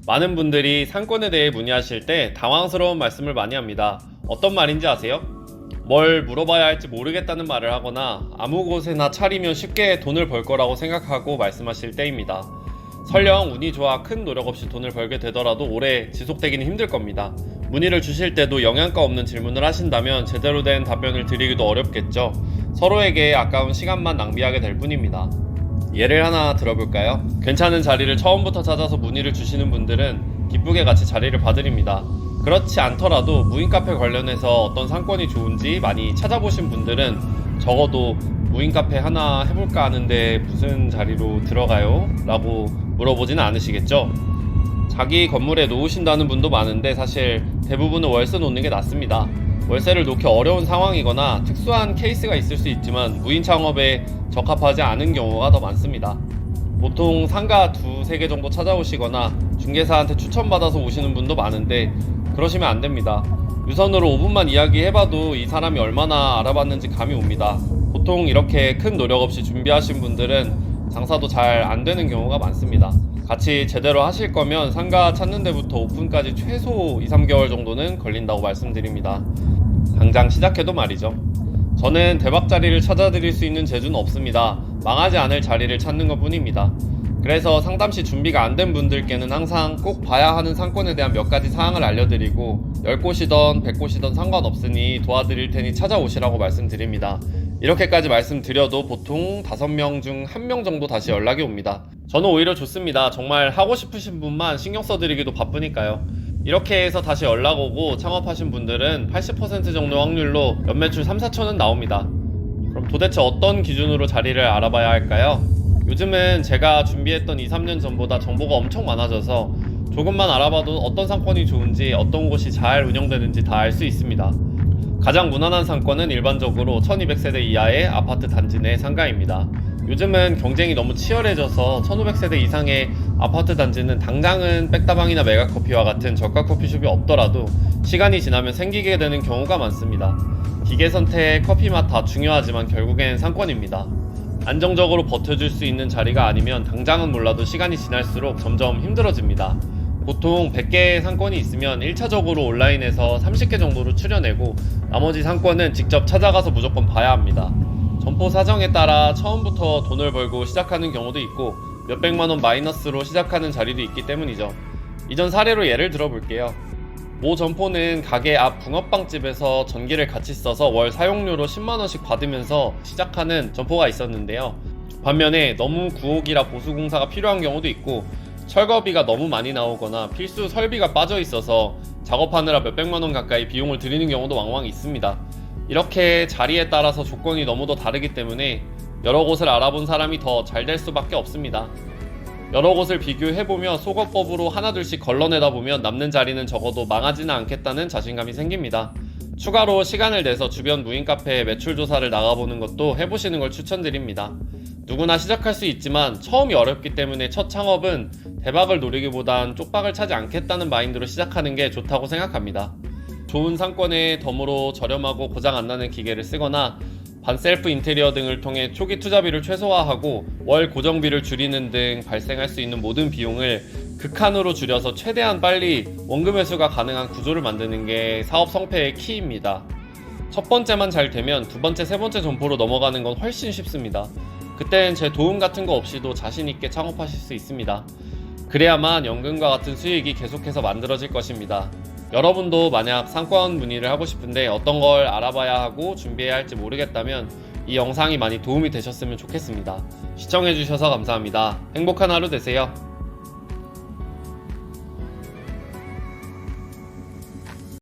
많은 분들이 상권에 대해 문의하실 때 당황스러운 말씀을 많이 합니다. 어떤 말인지 아세요? 뭘 물어봐야 할지 모르겠다는 말을 하거나 아무 곳에나 차리면 쉽게 돈을 벌 거라고 생각하고 말씀하실 때입니다. 설령 운이 좋아 큰 노력 없이 돈을 벌게 되더라도 오래 지속되기는 힘들 겁니다. 문의를 주실 때도 영양가 없는 질문을 하신다면 제대로 된 답변을 드리기도 어렵겠죠. 서로에게 아까운 시간만 낭비하게 될 뿐입니다. 예를 하나 들어볼까요? 괜찮은 자리를 처음부터 찾아서 문의를 주시는 분들은 기쁘게 같이 자리를 봐드립니다. 그렇지 않더라도 무인카페 관련해서 어떤 상권이 좋은지 많이 찾아보신 분들은 적어도 무인카페 하나 해볼까 하는데 무슨 자리로 들어가요? 라고 물어보지는 않으시겠죠? 자기 건물에 놓으신다는 분도 많은데 사실 대부분은 월세 놓는 게 낫습니다. 월세를 놓기 어려운 상황이거나 특수한 케이스가 있을 수 있지만 무인 창업에 적합하지 않은 경우가 더 많습니다. 보통 상가 2-3개 정도 찾아오시거나 중개사한테 추천받아서 오시는 분도 많은데 그러시면 안 됩니다. 유선으로 5분만 이야기해봐도 이 사람이 얼마나 알아봤는지 감이 옵니다. 보통 이렇게 큰 노력 없이 준비하신 분들은 장사도 잘 안 되는 경우가 많습니다. 같이 제대로 하실 거면 상가 찾는 데부터 오픈까지 최소 2-3개월 정도는 걸린다고 말씀드립니다. 당장 시작해도 말이죠. 저는 대박 자리를 찾아드릴 수 있는 재주는 없습니다. 망하지 않을 자리를 찾는 것 뿐입니다. 그래서 상담 시 준비가 안 된 분들께는 항상 꼭 봐야 하는 상권에 대한 몇 가지 사항을 알려드리고 10곳이던 100곳이던 상관없으니 도와드릴 테니 찾아오시라고 말씀드립니다. 이렇게까지 말씀드려도 보통 5명 중 1명 정도 다시 연락이 옵니다. 저는 오히려 좋습니다. 정말 하고 싶으신 분만 신경 써드리기도 바쁘니까요. 이렇게 해서 다시 연락 오고 창업하신 분들은 80% 정도 확률로 연매출 3-4천은 나옵니다. 그럼 도대체 어떤 기준으로 자리를 알아봐야 할까요? 요즘은 제가 준비했던 2-3년 전보다 정보가 엄청 많아져서 조금만 알아봐도 어떤 상권이 좋은지 어떤 곳이 잘 운영되는지 다 알 수 있습니다. 가장 무난한 상권은 일반적으로 1200세대 이하의 아파트 단지 내 상가입니다. 요즘은 경쟁이 너무 치열해져서 1500세대 이상의 아파트 단지는 당장은 백다방이나 메가커피와 같은 저가 커피숍이 없더라도 시간이 지나면 생기게 되는 경우가 많습니다. 기계 선택, 커피 맛 다 중요하지만 결국엔 상권입니다. 안정적으로 버텨줄 수 있는 자리가 아니면 당장은 몰라도 시간이 지날수록 점점 힘들어집니다. 보통 100개의 상권이 있으면 1차적으로 온라인에서 30개 정도로 추려내고 나머지 상권은 직접 찾아가서 무조건 봐야 합니다. 점포 사정에 따라 처음부터 돈을 벌고 시작하는 경우도 있고 몇백만원 마이너스로 시작하는 자리도 있기 때문이죠. 이전 사례로 예를 들어볼게요. 모 점포는 가게 앞 붕어빵집에서 전기를 같이 써서 월 사용료로 10만원씩 받으면서 시작하는 점포가 있었는데요. 반면에 너무 구옥이라 보수공사가 필요한 경우도 있고 철거비가 너무 많이 나오거나 필수 설비가 빠져 있어서 작업하느라 몇백만원 가까이 비용을 들이는 경우도 왕왕 있습니다. 이렇게 자리에 따라서 조건이 너무도 다르기 때문에 여러 곳을 알아본 사람이 더 잘 될 수밖에 없습니다. 여러 곳을 비교해보며 속어법으로 하나둘씩 걸러내다 보면 남는 자리는 적어도 망하지는 않겠다는 자신감이 생깁니다. 추가로 시간을 내서 주변 무인카페에 매출 조사를 나가보는 것도 해보시는 걸 추천드립니다. 누구나 시작할 수 있지만 처음이 어렵기 때문에 첫 창업은 대박을 노리기보단 쪽박을 차지 않겠다는 마인드로 시작하는 게 좋다고 생각합니다. 좋은 상권에 덤으로 저렴하고 고장 안 나는 기계를 쓰거나 반셀프 인테리어 등을 통해 초기 투자비를 최소화하고 월 고정비를 줄이는 등 발생할 수 있는 모든 비용을 극한으로 줄여서 최대한 빨리 원금 회수가 가능한 구조를 만드는 게 사업 성패의 키입니다. 첫 번째만 잘 되면 두 번째, 세 번째 점포로 넘어가는 건 훨씬 쉽습니다. 그땐 제 도움 같은 거 없이도 자신 있게 창업하실 수 있습니다. 그래야만 연금과 같은 수익이 계속해서 만들어질 것입니다. 여러분도 만약 상권 문의를 하고 싶은데 어떤 걸 알아봐야 하고 준비해야 할지 모르겠다면 이 영상이 많이 도움이 되셨으면 좋겠습니다. 시청해주셔서 감사합니다. 행복한 하루 되세요.